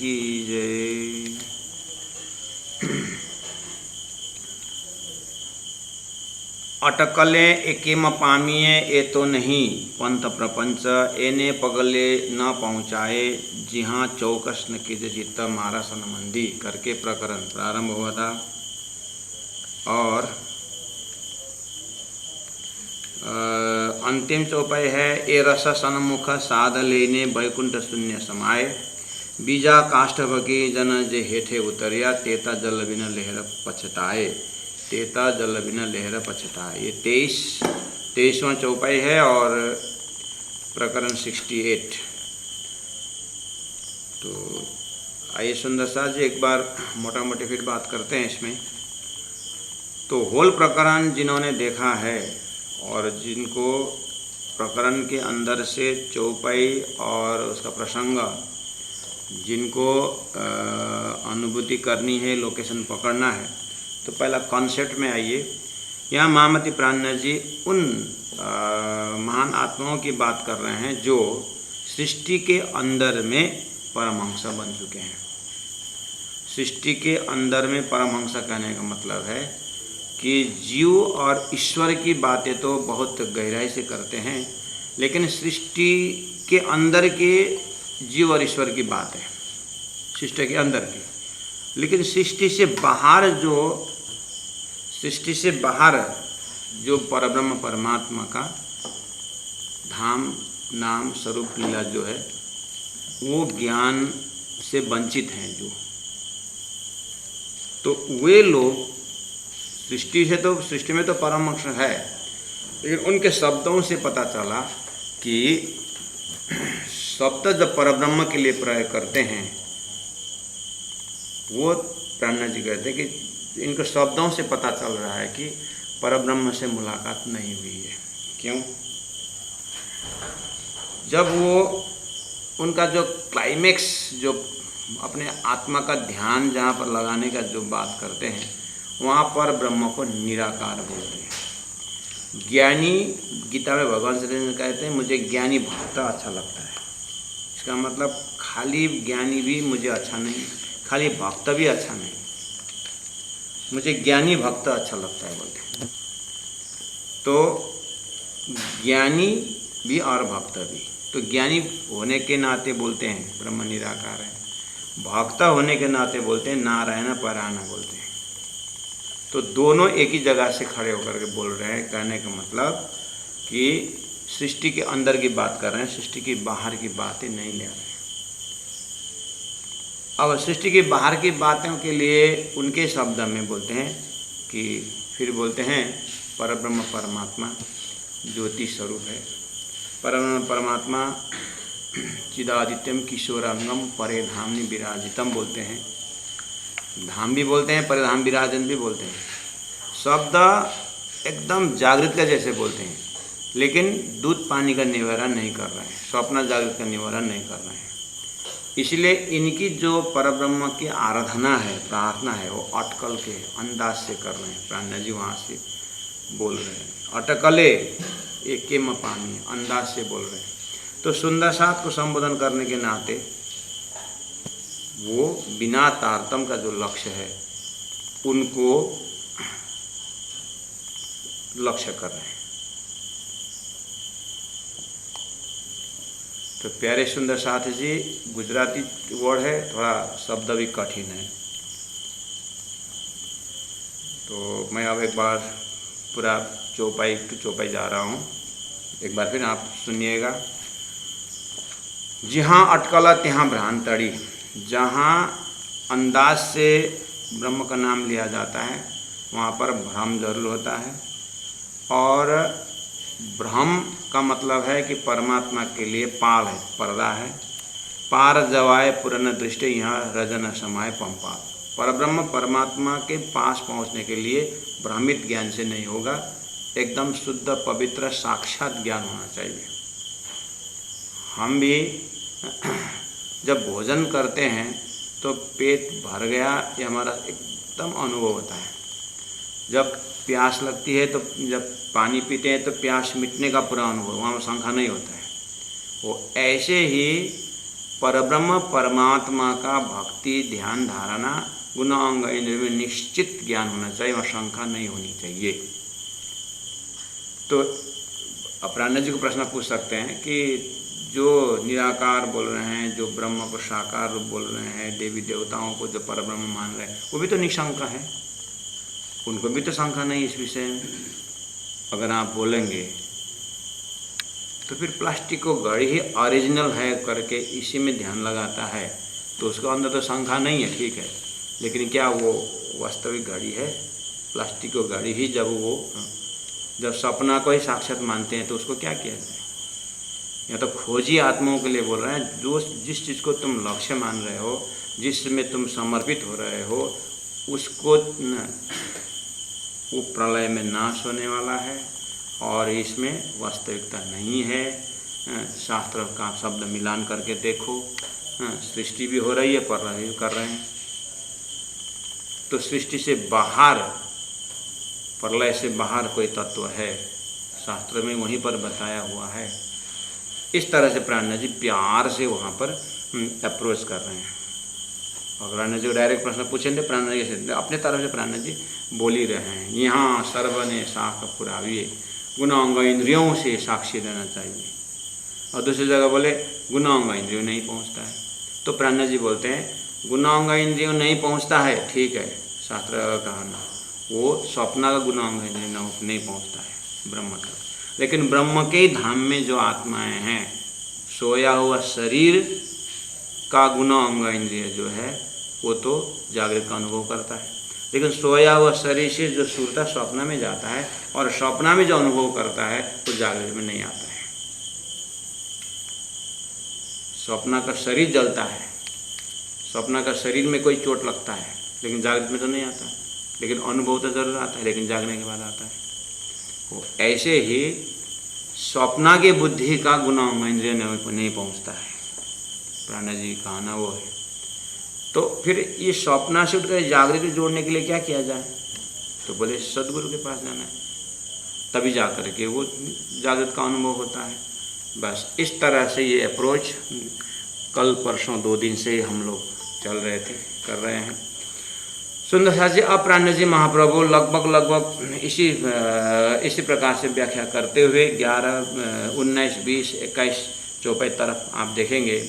की जय। अटकले एकेम पामिए ए तो नहीं पंथ प्रपंच एने पगले न पहुँचाए जिहाँ चौकस न कीजे चित्त मारा सनमंदी करके प्रकरण प्रारंभ हुआ था। और अंतिम चौपाई है ए रस सन्मुख साध लेने वैकुंठ शून्य समाये बीजा काष्ठ बकी जन जे हेठे उतरिया तेता जल बिना लहर पछताए तेता जल बिना लहर पछताए। ये 23वां चौपाई है और प्रकरण 68। तो आइए सुंदर सा जी एक बार मोटा मोटी फिर बात करते हैं इसमें। तो होल प्रकरण जिन्होंने देखा है और जिनको प्रकरण के अंदर से चौपाई और उसका प्रसंग जिनको अनुभूति करनी है, लोकेशन पकड़ना है, तो पहला कॉन्सेप्ट में आइए। यहाँ महामती प्राज्ञ जी उन महान आत्माओं की बात कर रहे हैं जो सृष्टि के अंदर में परमहंस बन चुके हैं। सृष्टि के अंदर में परमहंस कहने का मतलब है कि जीव और ईश्वर की बातें तो बहुत गहराई से करते हैं, लेकिन सृष्टि के अंदर के जीव और ईश्वर की बात है, सृष्टि के अंदर की। लेकिन सृष्टि से बाहर जो परब्रह्म परमात्मा का धाम नाम स्वरूप लीला जो है वो ज्ञान से वंचित हैं जो, तो वे लोग सृष्टि में तो परमहंस है, लेकिन उनके शब्दों से पता चला कि शब्द जब परब्रह्म के लिए प्रयोग करते हैं वो प्राज्ञ जी कहते हैं कि इनको शब्दों से पता चल रहा है कि परब्रह्म से मुलाकात नहीं हुई है। क्यों? जब वो उनका जो क्लाइमेक्स जो अपने आत्मा का ध्यान जहाँ पर लगाने का जो बात करते हैं वहाँ पर ब्रह्म को निराकार बोलते हैं। ज्ञानी, गीता में भगवान श्री कृष्ण कहते हैं मुझे ज्ञानी भक्त अच्छा लगता है। इसका मतलब खाली ज्ञानी भी मुझे अच्छा नहीं, खाली भक्त भी अच्छा नहीं, मुझे ज्ञानी भक्त अच्छा लगता है बोलते। तो ज्ञानी भी और भक्त भी, तो ज्ञानी होने के नाते बोलते हैं ब्रह्म निराकार है, भक्त होने के नाते बोलते हैं नारायण परायण बोलते हैं। तो दोनों एक ही जगह से खड़े होकर के बोल रहे हैं। कहने का मतलब कि सृष्टि के अंदर की बात कर रहे हैं, सृष्टि के बाहर की बातें नहीं ले रहे हैं। अब सृष्टि के बाहर की बातों के लिए उनके शब्द में बोलते हैं कि फिर बोलते हैं परब्रह्म परमात्मा ज्योति स्वरूप है। परब्रह्म परमात्मा चिदादित्यम किशोरांगम परे धामनि विराजितम बोलते हैं। धाम भी बोलते हैं, परिधाम विराजन भी बोलते हैं। शब्द एकदम जागृत का जैसे बोलते हैं, लेकिन दूध पानी का निवारण नहीं कर रहे हैं, स्वप्न जागृत का निवारण नहीं कर रहे हैं। इसलिए इनकी जो परब्रह्म की आराधना है, प्रार्थना है, वो अटकल के अंदाज से कर रहे हैं। प्राज्ञ जी वहाँ से बोल रहे हैं अटकले एकेम पामी, अंदाज से बोल रहे हैं। तो सुंदर साथ को संबोधन करने के नाते वो बिना तारतम का जो लक्ष्य है उनको लक्ष्य कर रहे हैं। तो प्यारे सुंदर साथ जी, गुजराती वर्ड है, थोड़ा शब्द भी कठिन है। तो मैं अब एक बार पूरा चौपाई टू चौपाई जा रहा हूँ, एक बार फिर आप सुनिएगा। जहाँ अटकला त्यहाँ भ्रांतड़ी, जहाँ अंदाज से ब्रह्म का नाम लिया जाता है वहाँ पर भ्रम जरूर होता है। और भ्रम का मतलब है कि परमात्मा के लिए पाल है, पर्दा है। पार जवाए पुरन दृष्टि यहाँ रजन समाय पंपाल। परब्रह्म परमात्मा के पास पहुँचने के लिए भ्रमित ज्ञान से नहीं होगा, एकदम शुद्ध पवित्र साक्षात ज्ञान होना चाहिए। हम भी जब भोजन करते हैं तो पेट भर गया ये हमारा एकदम अनुभव होता है। जब प्यास लगती है तो जब पानी पीते हैं तो प्यास मिटने का पूरा अनुभव, वहाँ शंका नहीं होता है। वो ऐसे ही परब्रह्म परमात्मा का भक्ति ध्यान धारणा गुण अंग इंद्रिय में निश्चित ज्ञान होना चाहिए और शंका नहीं होनी चाहिए। तो अपराह्न जी को प्रश्न पूछ सकते हैं कि जो निराकार बोल रहे हैं, जो ब्रह्म को साकार रूप बोल रहे हैं, देवी देवताओं को जो परब्रह्म मान रहे हैं, वो भी तो निशंका है, उनको भी तो शंका नहीं इस विषय में। अगर आप बोलेंगे तो फिर प्लास्टिक को घड़ी ही ओरिजिनल है करके इसी में ध्यान लगाता है तो उसके अंदर तो शंका नहीं है, ठीक है, लेकिन क्या वो वास्तविक घड़ी है? प्लास्टिक को घड़ी ही जब सपना को ही साक्षात मानते हैं तो उसको क्या किया जाए? या तो खोजी आत्माओं के लिए बोल रहे हैं, जो जिस चीज़ को तुम लक्ष्य मान रहे हो, जिसमें तुम समर्पित हो रहे हो, उसको वो प्रलय में नाश होने वाला है और इसमें वास्तविकता नहीं है। शास्त्र का शब्द मिलान करके देखो, सृष्टि भी हो रही है, प्रलय भी कर रहे हैं, तो सृष्टि से बाहर, प्रलय से बाहर कोई तत्व है, शास्त्र में वहीं पर बताया हुआ है। इस तरह से प्राण जी प्यार से वहाँ पर अप्रोच कर रहे हैं। और प्राण जी को डायरेक्ट प्रश्न पूछेंगे, प्राण जी से अपने तरफ से प्राण जी बोल ही रहे हैं, यहाँ सर्वने साख पुराविए, गुण अंग इंद्रियों से साक्षी देना चाहिए। और दूसरी जगह बोले गुण अंग इंद्रियों नहीं पहुँचता है, तो प्राण जी बोलते हैं गुण अंग इंद्रियों नहीं पहुँचता है, ठीक है, शास्त्र का कहना, वो स्वप्न का गुण अंग इंद्रिय नहीं पहुँचता है ब्रह्म तक, लेकिन ब्रह्म के धाम में जो आत्माएं हैं, सोया हुआ शरीर का गुण अंग इंद्रिय जो है वो तो जागृत का अनुभव करता है, लेकिन सोया हुआ शरीर से जो सुरता स्वप्न में जाता है और स्वप्न में जो अनुभव करता है वो जागृत में नहीं आता है। स्वप्न का शरीर जलता है, स्वप्न का शरीर में कोई चोट लगता है, लेकिन जागृत में तो नहीं आता, लेकिन अनुभव तो जरूर आता है, लेकिन जागने के बाद आता है। वो ऐसे ही स्वप्न के बुद्धि का गुण इंद्रिय नहीं पहुँचता है, प्राण जी कहना वो है। तो फिर ये स्वप्न से उठकर जागृत को जोड़ने के लिए क्या किया जाए? तो बोले सदगुरु के पास जाना है, तभी जा कर के वो जागृत का अनुभव होता है। बस इस तरह से ये अप्रोच कल परसों 2 दिन से हम लोग चल रहे थे, कर रहे हैं। सुंदर साथ जी, अब प्राण जी महाप्रभु लगभग इसी प्रकार से व्याख्या करते हुए 11, 19, 20, 21, 24 तरफ आप देखेंगे।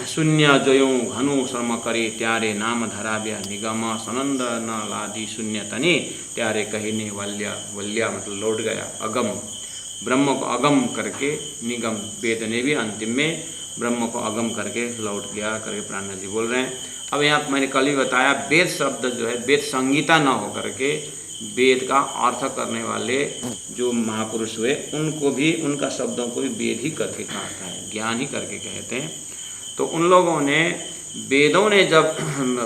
शून्य जयों घनु श्रम करी त्यारे नाम धराव्या निगम सनंद न लादी शून्य तनी त्यारे कहीने वल्या मतलब लौट गया अगम, ब्रह्म को अगम करके निगम, वेद ने भी अंतिम में ब्रह्म को अगम करके लौट गया करके प्राण जी बोल रहे हैं। अब यहाँ मैंने कल ही बताया, वेद शब्द जो है वेद संगीता न हो करके वेद का अर्थ करने वाले जो महापुरुष हुए उनको भी, उनका शब्दों को भी वेद ही करके कहता है, ज्ञान ही करके कहते हैं। तो उन लोगों ने, वेदों ने जब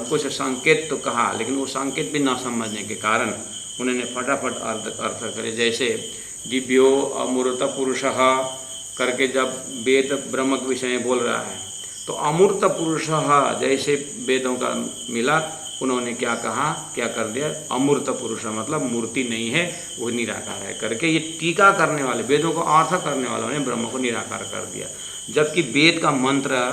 कुछ संकेत तो कहा, लेकिन वो संकेत भी न समझने के कारण उन्होंने फटाफट अर्थ करे। जैसे दिव्यो अमूर्त पुरुषः करके जब वेद ब्रह्म के विषय में बोल रहा है, तो अमूर्त पुरुषः जैसे वेदों का मिला, उन्होंने क्या कहा, क्या कर दिया, अमूर्त पुरुष मतलब मूर्ति नहीं है, वो निराकार है करके ये टीका करने वाले, वेदों को अर्थ करने वालों ने ब्रह्म को निराकार कर दिया। जबकि वेद का मंत्र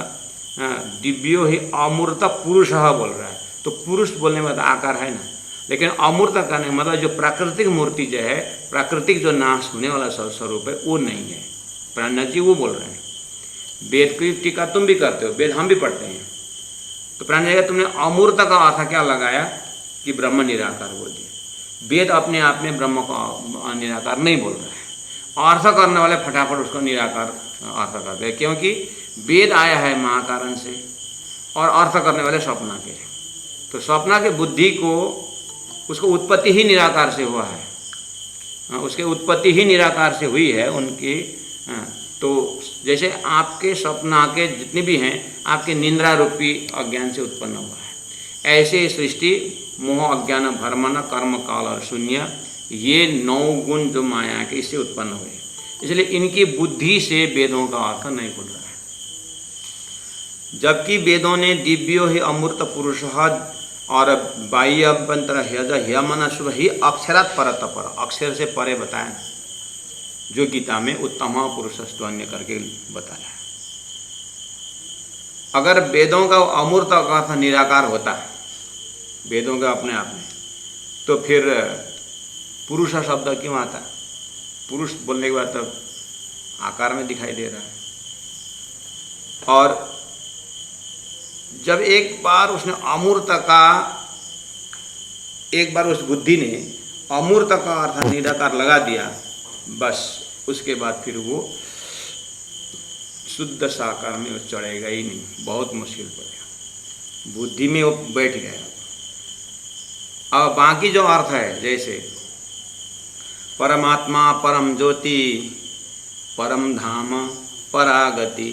दिव्यो ही अमूर्त पुरुषः बोल रहा है, तो पुरुष बोलने में आकार है ना, लेकिन अमूर्त करने मतलब जो प्राकृतिक मूर्ति जो है, प्राकृतिक जो नाश होने वाला स्वरूप है वो नहीं है। प्राण जी वो बोल रहे हैं, वेद की टीका तुम भी करते हो, वेद हम भी पढ़ते हैं, तो प्राण जी तुमने अमूर्त का अर्थ क्या लगाया कि ब्रह्म निराकार बोल दिया। वेद अपने आप में ब्रह्म को निराकार नहीं बोल रहा है, अर्थ करने वाले फटाफट उसको निराकार अर्थ कर दे, क्योंकि वेद आया है महाकारण से और अर्थ करने वाले स्वप्न के, तो स्वप्न के बुद्धि को, उसको उत्पत्ति ही निराकार से हुआ है, उसके उत्पत्ति ही निराकार से हुई है उनकी। तो जैसे आपके स्वप्न के जितने भी हैं आपके निंद्रा रूपी अज्ञान से उत्पन्न हुआ है, ऐसे सृष्टि मोह अज्ञान भरमन कर्म काल और शून्य, ये 9 गुण जो माया के इससे उत्पन्न हुए, इसलिए इनकी बुद्धि से वेदों का अर्थ नहीं खुल रहा है। जबकि वेदों ने दिव्यो ही अमूर्त पुरुष और बाह्य अभ्यंतर ह्यमन शुभ ही अक्षरात परत पर, अक्षर से परे बताया, जो गीता में उत्तम पुरुषस्त्वन्य करके बताया है। अगर वेदों का अमूर्त का अर्थ निराकार होता वेदों का अपने आप में, तो फिर पुरुष शब्द क्यों आता? पुरुष बोलने के बाद तब आकार में दिखाई दे रहा है। और जब एक बार उसने अमूर्त का, एक बार उस बुद्धि ने अमूर्त का अर्थ निराकार लगा दिया, बस उसके बाद फिर वो शुद्ध साकार में वो चढ़ेगा ही नहीं, बहुत मुश्किल पड़ेगा। बुद्धि में वो बैठ गया। अब बाकी जो अर्थ है, जैसे परमात्मा, परम ज्योति, परम धाम, परागति,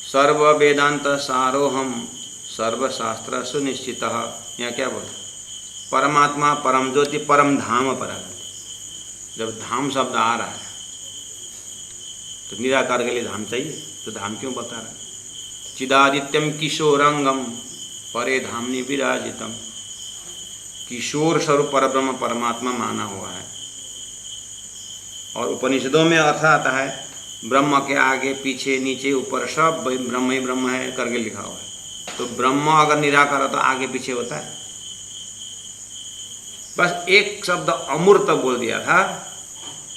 सर्व वेदांत सारोहम, सर्वशास्त्र सुनिश्चित। यहाँ क्या बोला? परमात्मा, परम ज्योति, परम धाम, परागति। जब धाम शब्द आ रहा है तो निराकार के लिए धाम चाहिए, तो धाम क्यों बता रहा है? चिदादित्यम किशोरंगम परे धामनि विराजितम। किशोर स्वरूप परब्रह्म परमात्मा माना हुआ है। और उपनिषदों में अर्थ आता है ब्रह्म के आगे पीछे नीचे ऊपर सब ब्रह्म ही ब्रह्म है करके लिखा हुआ है। तो ब्रह्म अगर निराकार हो तो आगे पीछे होता है? बस एक शब्द अमूर्त बोल दिया था,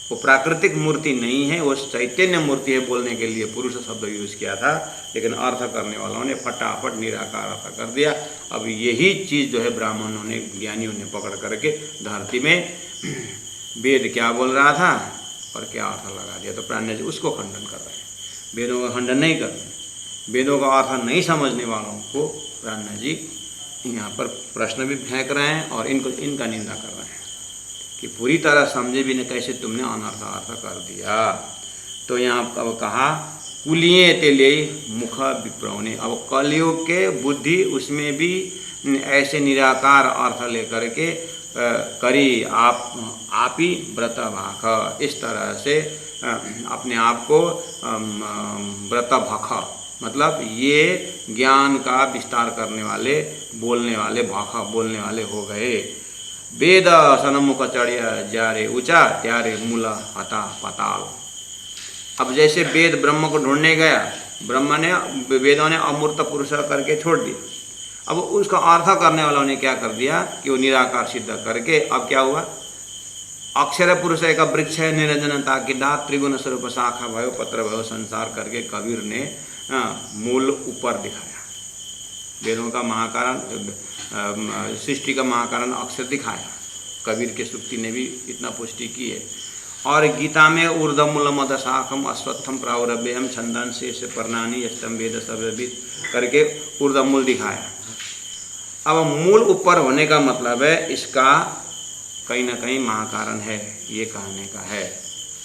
वो प्राकृतिक मूर्ति नहीं है, वो चैतन्य मूर्ति है बोलने के लिए पुरुष शब्द यूज किया था, लेकिन अर्थ करने वालों ने फटाफट निराकार अर्थ कर दिया। अब यही चीज़ जो है ब्राह्मणों ने, ज्ञानियों ने पकड़ करके धरती में वेद क्या बोल रहा था और क्या अर्थ लगा दिया। तो प्राण्य जी उसको खंडन कर रहे हैं, वेदों का खंडन नहीं कर रहे। वेदों का अर्थ नहीं समझने वालों को प्राण्य जी यहाँ पर प्रश्न भी फेंक रहे हैं और इनका निंदा कर रहे हैं कि पूरी तरह समझे भी नहीं कैसे तुमने अनर्थ अर्थ कर दिया। तो यहाँ अब कहा कुलिये तेले मुख विप्रौने। अब कलयुग के बुद्धि उसमें भी ऐसे निराकार अर्थ लेकर के करी आप ही व्रत भाख, इस तरह से अपने आप को व्रत भख, मतलब ये ज्ञान का विस्तार करने वाले, बोलने वाले, भाखा बोलने वाले हो गए। वेद सनमुख चढ़िया जारे ऊंचा त्यारे मूला हता पताल। अब जैसे वेद ब्रह्म को ढूंढने गया, ब्रह्म ने, वेदों ने अमूर्त पुरुष करके छोड़ दिया। अब उसका अर्थ करने वालों ने क्या कर दिया कि वो निराकार सिद्ध करके अब क्या हुआ? अक्षर पुरुष एक वृक्ष है निरंजनता की दात, त्रिगुण स्वरूप शाखा भयो पत्र भयो संसार करके कबीर ने मूल ऊपर दिखाया। वेदों का महाकारण, सृष्टि का महाकारण अक्षर दिखाया। कबीर के सुक्ति ने भी इतना पुष्टि की है। और गीता में ऊर्ध्वमूल मद शाखम अश्वत्थम प्रावरभ्यम छंदन शेष पर्णानि यष्टम वेद सर्वविद करके ऊर्ध्वमूल दिखाया। अब मूल ऊपर होने का मतलब है इसका कहीं ना कहीं महाकारण है, ये कहने का है।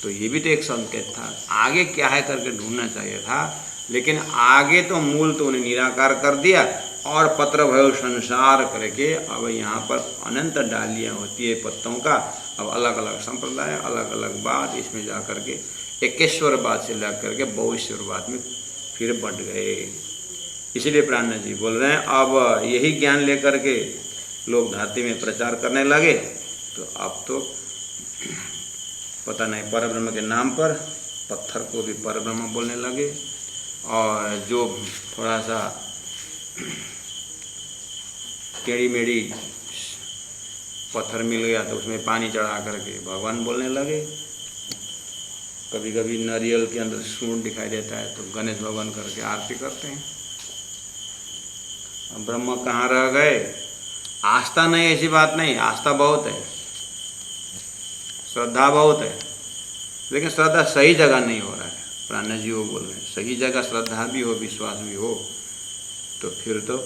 तो ये भी तो एक संकेत था, आगे क्या है करके ढूंढना चाहिए था, लेकिन आगे तो मूल तो उन्हें निराकार कर दिया और पत्र भयो संसार करके अब यहाँ पर अनंत डालियाँ होती है पत्तों का। अब अलग अलग संप्रदाय, अलग अलग बात, इसमें जा करके एकेश्वरवाद से लग करके बहुईश्वरवाद में फिर बढ़ गए। इसलिए प्राण जी बोल रहे हैं अब यही ज्ञान लेकर के लोग धरती में प्रचार करने लगे, तो अब तो पता नहीं परब्रह्म के नाम पर पत्थर को भी परब्रह्म बोलने लगे। और जो थोड़ा सा टेढ़ी मेढ़ी पत्थर मिल गया तो उसमें पानी चढ़ा करके भगवान बोलने लगे। कभी कभी नारियल के अंदर सूंड दिखाई देता है तो गणेश भगवान करके आरती करते हैं। अब ब्रह्म कहाँ रह गए? आस्था नहीं, ऐसी बात नहीं, आस्था बहुत है, श्रद्धा बहुत है, लेकिन श्रद्धा सही जगह नहीं हो रहा है। प्राण जी वो बोल रहे हैं सही जगह श्रद्धा भी हो, विश्वास भी हो, तो फिर तो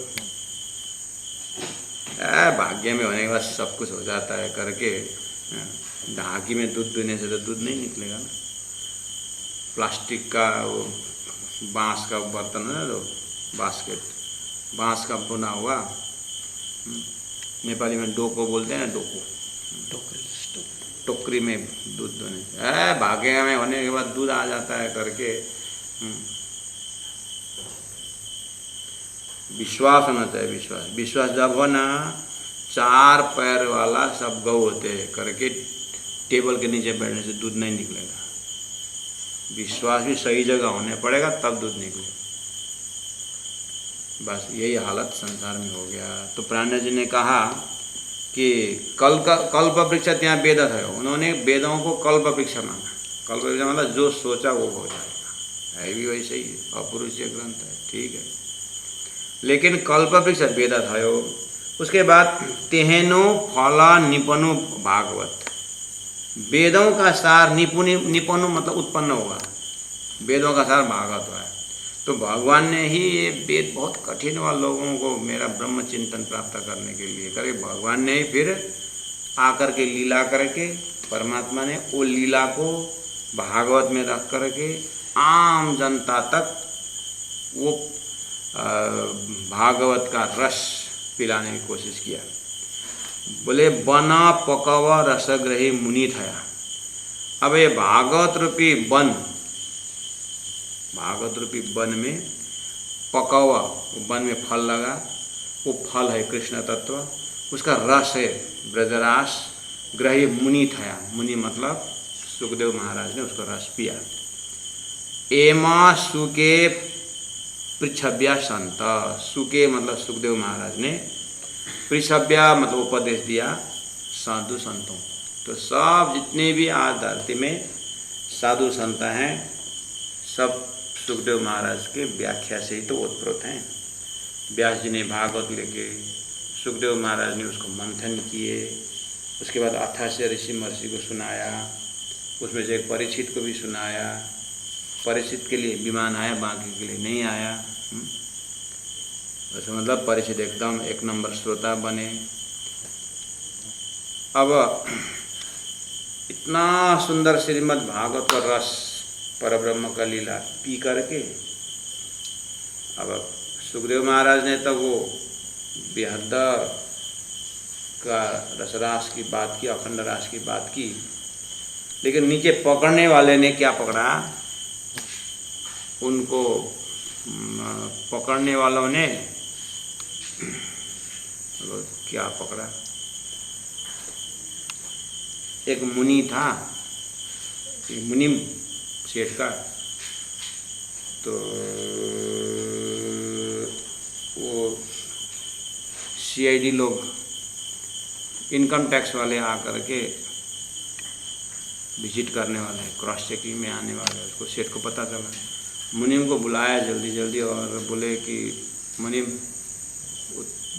भाग्य में होने के बाद सब कुछ हो जाता है करके ढाकी में दूध देने से तो दूध नहीं निकलेगा ना। प्लास्टिक का वो बांस का बर्तन है तो बास्केट, बांस का बुना हुआ, नेपाली में डोको बोलते हैं ना, डोको, टोकरी में दूध दोने से भाग्य में होने के बाद दूध आ जाता है करके विश्वास होना चाहिए। विश्वास, विश्वास जब हो ना, 4 पैर वाला सब गौ होते हैं करके टेबल के नीचे बैठने से दूध नहीं निकलेगा। विश्वास भी सही जगह होने पड़ेगा तब दूध निकलेगा। बस यही हालत संसार में हो गया। तो प्राणा जी ने कहा कि कल्प वृक्ष ત્યાં वेद थयो, उन्होंने वेदों को कल्प वृक्ष माना। कल्प वृक्ष मतलब जो सोचा वो हो जाएगा, है भी वैसे ही, अपरुष्य ग्रंथ है, ठीक है। लेकिन कल्प वृक्ष वेद थयो। उसके बाद तेहेनो फल निपनु भागवत, वेदों का सार निपनु मतलब उत्पन्न हुआ, वेदों का सार भागवत है। तो भगवान ने ही ये वेद बहुत कठिन हुआ लोगों को मेरा ब्रह्म चिंतन प्राप्त करने के लिए करे, भगवान ने ही फिर आकर के लीला करके, परमात्मा ने वो लीला को भागवत में रख करके आम जनता तक वो भागवत का रस पिलाने की कोशिश किया। बोले बना पकव रसग्रही मुनि थया। अब ये भागवत रूपी वन, भागवत रूपी वन में पकवा, वन में फल लगा, वो फल है कृष्ण तत्व, उसका रस है ब्रजरास, ग्रही मुनि थया, मुनि मतलब सुखदेव महाराज ने उसका रस पिया। एमा सुके पृछव्या संत, सुके मतलब सुखदेव महाराज ने, पृछव्या मतलब उपदेश दिया साधु संतों। तो सब जितने भी आज धरती में साधु संत हैं सब सुखदेव महाराज के व्याख्या से ही तो ओतप्रोत हैं। व्यास जी ने भागवत लेके, सुखदेव महाराज ने उसको मंथन किए, उसके बाद 88 ऋषि महर्षि को सुनाया, उसमें से एक परीक्षित को भी सुनाया। परीक्षित के लिए विमान आया, बाकी के लिए नहीं आया। वैसे मतलब परीक्षित एकदम एक नंबर श्रोता बने। अब इतना सुंदर श्रीमद् भागवत का रस, परब्रह्म का लीला पी करके अब सुखदेव महाराज ने तो वो बेहद का रसरास की बात की, अखंड रास की बात की, लेकिन नीचे पकड़ने वाले ने क्या पकड़ा, उनको पकड़ने वालों ने क्या पकड़ा, एक मुनि था, एक मुनि सेठ का, तो वो सीआईडी लोग, इनकम टैक्स वाले आकर के विजिट करने वाले, क्रॉस चेकिंग में आने वाले, उसको सेठ को पता चला। मुनीम को बुलाया जल्दी जल्दी और बोले कि मुनीम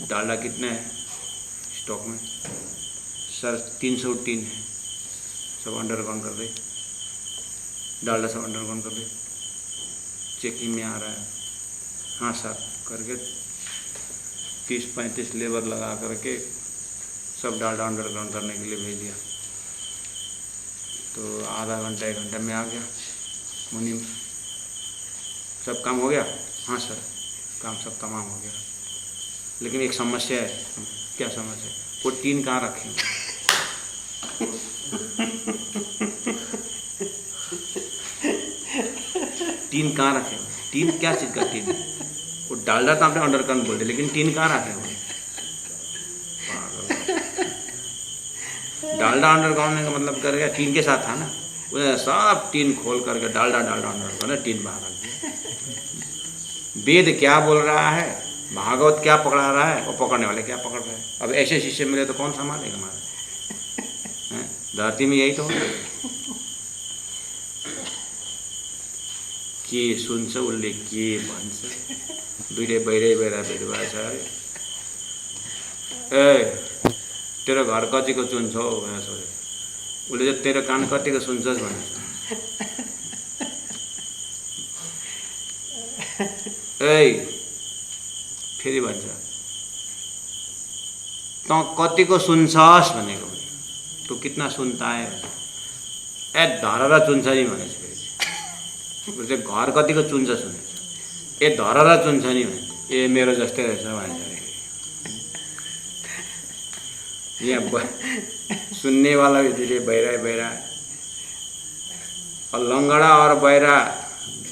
डालडा कितने है स्टॉक में? सर 303 है, सब अंडरग्राउंड कर दे, डालडा सब अंडरग्राउंड कर दे, चेकिंग में आ रहा है। हाँ सर करके 30-35 लेबर लगा करके सब डालडा अंडरग्राउंड करने के लिए भेज दिया। तो आधा घंटा 1 घंटा में आ गया मुनीम, सब काम हो गया? हाँ सर काम सब तमाम हो गया, लेकिन एक समस्या है। क्या समस्या है? वो टीन कहाँ रखेंगे? टीन कहाँ रखे? टीन क्या चीज़ का टीन? वो डालडा तो आपने अंडरग्राउंड बोल दिया, लेकिन टीन कहाँ रखे हुए? डालडा अंडरग्राउंड का मतलब करेगा टीन के साथ था ना, वो सब टीन खोल करके डालडा अंडरग्राउंड टीन बाहर रख दिया। वेद क्या बोल रहा है, भागवत क्या पकड़ा रहा है, और पकड़ने वाले क्या पकड़ रहे हैं। अब ऐसे शिष्य मिले तो कौन संभालेगा हमारा? धरती में यही तो के सुन्छ उसले के भन्छ, दुईले बहिरै बेरा भेटभा छ अरे। ए तेरो घर कतिको चुन्छ हौ भनेर सोध्यो। उसले चाहिँ तेरो कान कतिको सुन्छस् भनेर। ए फेरि भन्छ तँ कतिको सुन्छस् भनेको, तँ कितना सुनता है? ए धरर चुन्छ नि भनेछ। फेरि चाहिँ घर कतिको चुन्छ सुनेछ, ए धरर चुन्छ नि भने, ए मेरो जस्तै रहेछ भन्छ। यहाँ सुनने वाला भी धीरे बहरा है। और लंगड़ा और बहरा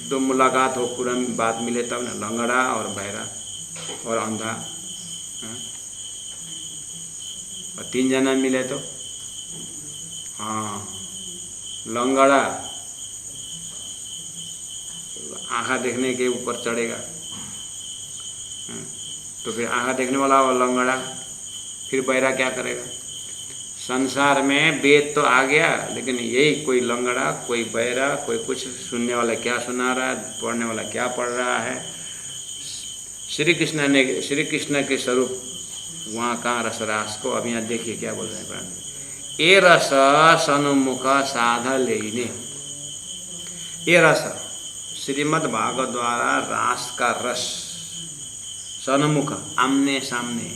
दो मुलाकात हो, पूरा बात मिले तब ना, लंगड़ा और बहरा और अंधा, और 3 जना मिले तो हाँ, लंगड़ा आँखा देखने के ऊपर चढ़ेगा, तो फिर आँखा देखने वाला और लंगड़ा, फिर बहरा क्या करेगा? संसार में वेद तो आ गया, लेकिन यही कोई लंगड़ा, कोई बहरा, कोई कुछ, सुनने वाला क्या सुना रहा है, पढ़ने वाला क्या पढ़ रहा है। श्री कृष्ण के स्वरूप वहाँ कहाँ रसरास को, अब यहाँ देखिए क्या बोल रहे हैं प्राण। ए रस सन्मुख साधा लेने, ये रस श्रीमद् भागवत द्वारा रास का रस, सन्मुख आमने सामने,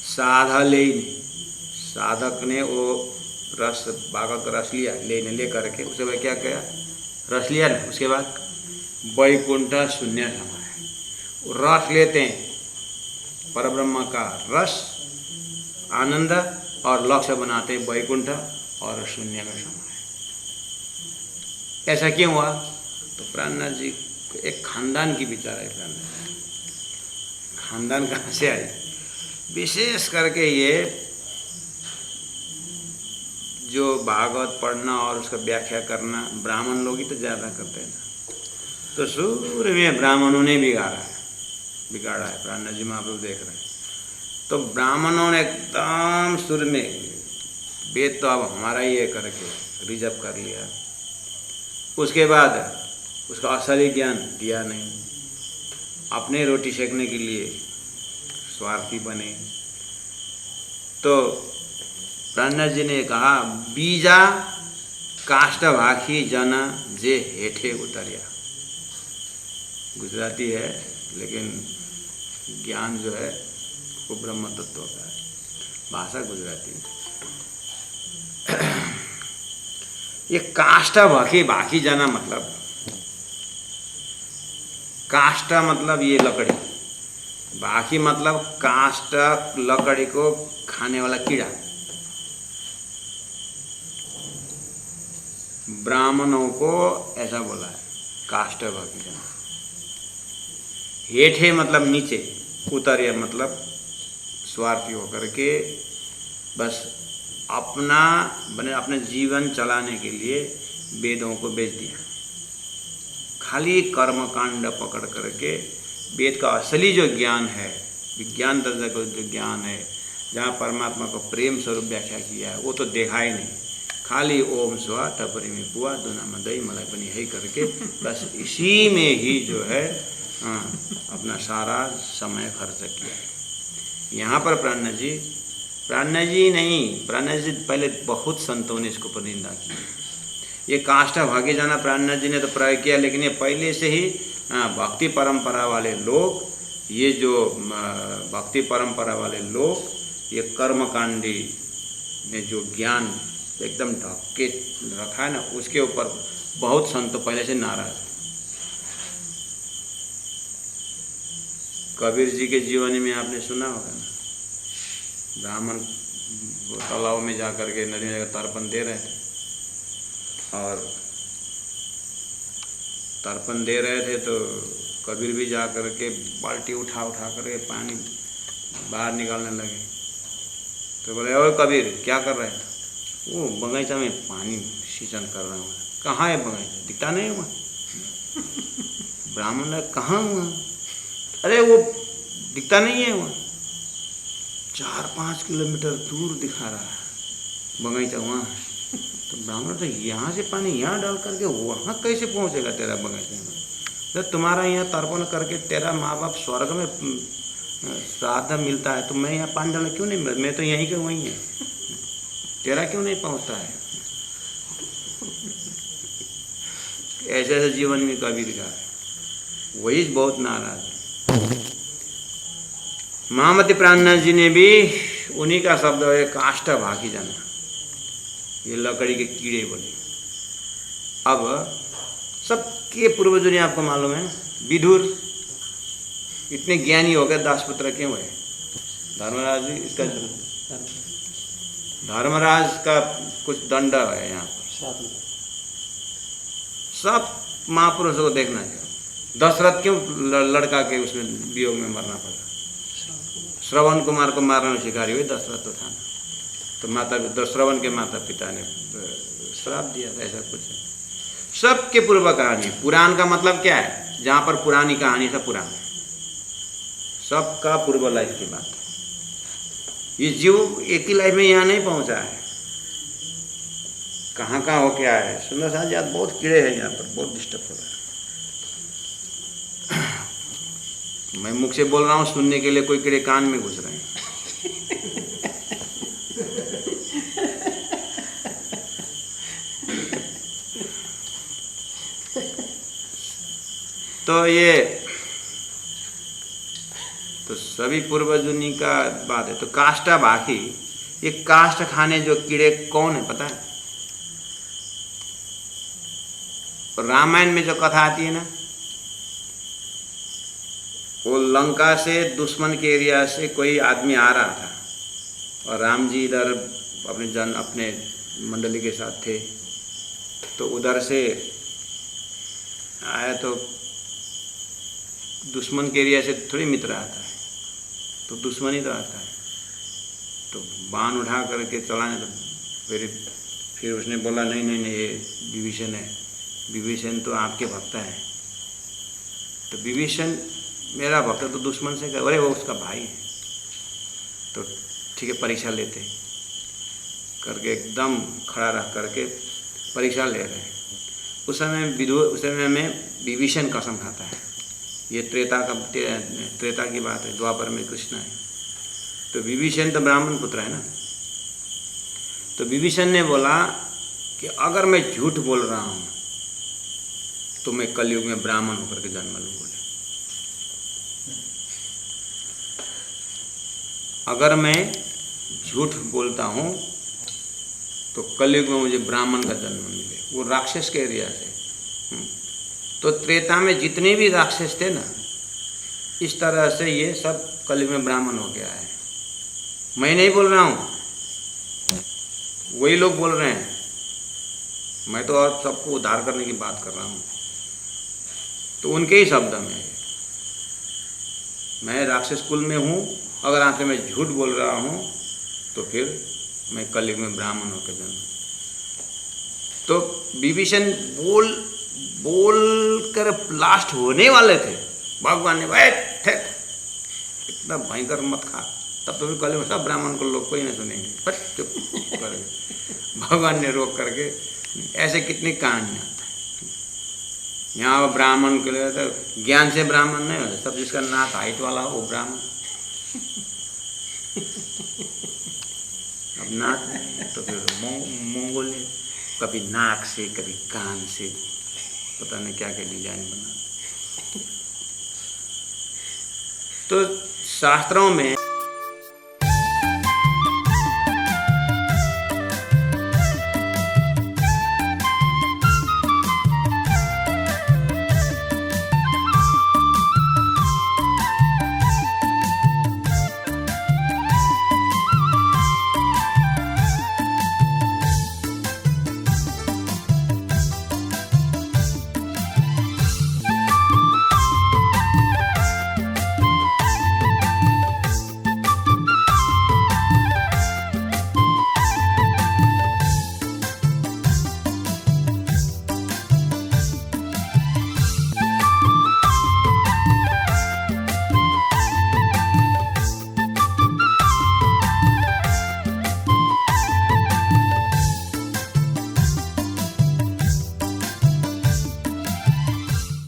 साधा लेने, साधक ने वो रस, भागवत का रस लिया, लेने ले करके उसके बाद क्या किया? रस लिया ना, उसके बाद वैकुंठ शून्य समाए, रस लेते हैं परब्रह्म का रस, आनंद, और लक्ष्य बनाते हैं वैकुंठ और शून्य में समाए। ऐसा क्यों हुआ? तो प्राणनाथ जी एक खानदान की विचार है। प्राणनाथ खानदान कहाँ से आई? विशेष करके ये जो भागवत पढ़ना और उसका व्याख्या करना ब्राह्मण लोग ही तो ज़्यादा करते हैं ना। तो शुरू में ब्राह्मणों ने बिगाड़ा है। प्राणनाथ जी महाप्रभु देख रहे हैं। तो ब्राह्मणों ने एकदम शुरू में वेद तो अब हमारा ही है करके रिजर्व कर लिया। उसके बाद उसका असली ज्ञान दिया नहीं, अपने रोटी सेकने के लिए स्वार्थी बने। तो प्राणनाथ जी ने कहा, बीजा काष्ट भाखी जना जे हेठे उतरिया। गुजराती है, लेकिन ज्ञान जो है वो ब्रह्म तत्व का है, भाषा गुजराती। ये काष्ट भाखी जना मतलब, काष्ट मतलब ये लकड़ी, भाखी मतलब काष्ट, लकड़ी को खाने वाला कीड़ा। ब्राह्मणों को ऐसा बोला है काष्ट भाखी जना। हेठे मतलब नीचे, उतरिया मतलब स्वार्थी होकर के बस अपने जीवन चलाने के लिए वेदों को बेच दिया। खाली कर्म कांड पकड़ करके वेद का असली जो ज्ञान है, विज्ञान दर्जा का जो ज्ञान है, जहाँ परमात्मा को प्रेम स्वरूप व्याख्या किया है, वो तो देखा ही नहीं। खाली ओम स्वा टपरी में पुआ दुना मदई मलाई बनी है करके बस इसी में ही जो है अपना सारा समय खर्च किया है। यहाँ पर प्राणनाथ जी नहीं, प्राणनाथ जी पहले बहुत संतों ने इसको पर निंदा की। ये काष्ठ भागे जाना प्राणनाथ जी ने तो प्रयोग किया, लेकिन ये पहले से ही भक्ति परंपरा वाले लोग, ये जो भक्ति परंपरा वाले लोग, ये कर्मकांडी ने जो ज्ञान एकदम ढक के रखा है ना, उसके ऊपर बहुत संत पहले से नाराज है। कबीर जी के जीवनी में आपने सुना होगा ना, ब्राह्मण तालाब में जाकर के, नदी में जाकर तर्पण दे रहे थे, और तर्पण दे रहे थे तो कबीर भी जा कर के बाल्टी उठा करके पानी बाहर निकालने लगे। तो बोले, ओ कबीर क्या कर रहे थे? वो बगीचा में पानी सिंचन कर रहा हूँ। कहाँ है बगीचा? दिखता नहीं हुआ। ब्राह्मण ने, कहाँ हुआ? अरे वो दिखता नहीं है, वहाँ 4-5 किलोमीटर दूर दिखा रहा है बगीचा वहाँ। तो ब्राह्मण तो यहाँ से पानी यहाँ डाल करके वहाँ कैसे पहुँचेगा तेरा बगीचे में? जब तुम्हारा यहाँ तर्पण करके तेरा माँ बाप स्वर्ग में श्राद्ध मिलता है, तो मैं यहाँ पानी डालना क्यों नहीं मिलता? मैं तो यहीं के वहीं है, तेरा क्यों नहीं पहुँचता है? ऐसे ऐसे जीवन में कबीर का है, वही बहुत नाराज है। महामती प्राणनाथ जी ने भी उन्हीं का शब्द है काष्ठ भागी जाना, ये लकड़ी के कीड़े बोले। अब सबके पूर्वजों ने, आपको मालूम है, विदुर इतने ज्ञानी हो गए, दासपुत्र क्यों है? धर्मराज जी, इसका धर्मराज का कुछ दंड है यहाँ पर। सब महापुरुषों को देखना चाहिए। दशरथ क्यों लड़का के उसमें वियोग में मरना पड़ा? श्रवण कुमार को मारने में शिकारी हुई, दशरथ तो था ना। तो श्रवण के माता पिता ने श्राप दिया था, ऐसा कुछ है। सबके पूर्व कहानी, पुराण का मतलब क्या है? जहाँ पर पुरानी कहानी, सब पुराण है। सबका पूर्व लाइफ की बात है। ये जीव एक ही लाइफ में यहाँ नहीं पहुँचा है, कहाँ कहाँ होके आया है। सुंदर साथ जी, आज बहुत कीड़े हैं यहाँ पर, बहुत डिस्टर्ब हो रहा है। मैं मुख से बोल रहा हूँ, सुनने के लिए कोई कीड़े कान में घुस रहे हैं। तो ये तो सभी पूर्वजुनी का बात है। तो काष्ठा बाकी, ये काष्ठ खाने जो कीड़े कौन है पता है? रामायण में जो कथा आती है ना, वो लंका से दुश्मन के एरिया से कोई आदमी आ रहा था और राम जी इधर अपने मंडली के साथ थे। तो उधर से आया तो दुश्मन के एरिया से थोड़ी मित्र आता है, तो दुश्मन ही तो आता है। तो बाण उठा करके चलाने, तो फिर उसने बोला नहीं नहीं नहीं, ये विभीषण है, विभीषण तो आपके भक्त है। तो विभीषण मेरा भक्त तो दुश्मन से अरे वो उसका भाई है। तो ठीक है, परीक्षा लेते करके एकदम खड़ा रख करके परीक्षा ले रहे हैं। उस समय में विभीषण कसम खाता है। ये त्रेता की बात है, द्वापर में कृष्ण है। तो विभीषण तो ब्राह्मण पुत्र है ना। तो विभीषण ने बोला कि अगर मैं झूठ बोल रहा हूँ तो मैं कलयुग में ब्राह्मण होकर के जन्म लूँ। बोले अगर मैं झूठ बोलता हूँ तो कलयुग में मुझे ब्राह्मण का जन्म मिले, वो राक्षस के एरिया से। तो त्रेता में जितने भी राक्षस थे ना, इस तरह से ये सब कलयुग में ब्राह्मण हो गया है। मैं नहीं बोल रहा हूँ, वही लोग बोल रहे हैं। मैं तो और सबको उद्धार करने की बात कर रहा हूँ। तो उनके ही शब्द में है, मैं राक्षस कुल में हूँ, अगर आके मैं झूठ बोल रहा हूँ तो फिर मैं कलयुग में ब्राह्मण होकर जन्म। तो विभीषण बोल कर लास्ट होने वाले थे, भगवान ने बैठ इतना भयंकर मत खा, तब तो फिर कलयुग में सब ब्राह्मण को लोग कोई नहीं सुनेंगे, बट चुप करके भगवान ने रोक करके। ऐसे कितनी कहानियाँ यहाँ ब्राह्मण के लिए, तो ज्ञान से ब्राह्मण नहीं होता, सब जिसका नाक हाइट वाला हो वो ब्राह्मण। अब नाक तो फिर मंगोल, कभी नाक से कभी कान से, पता नहीं क्या क्या डिजाइन बना। तो शास्त्रों में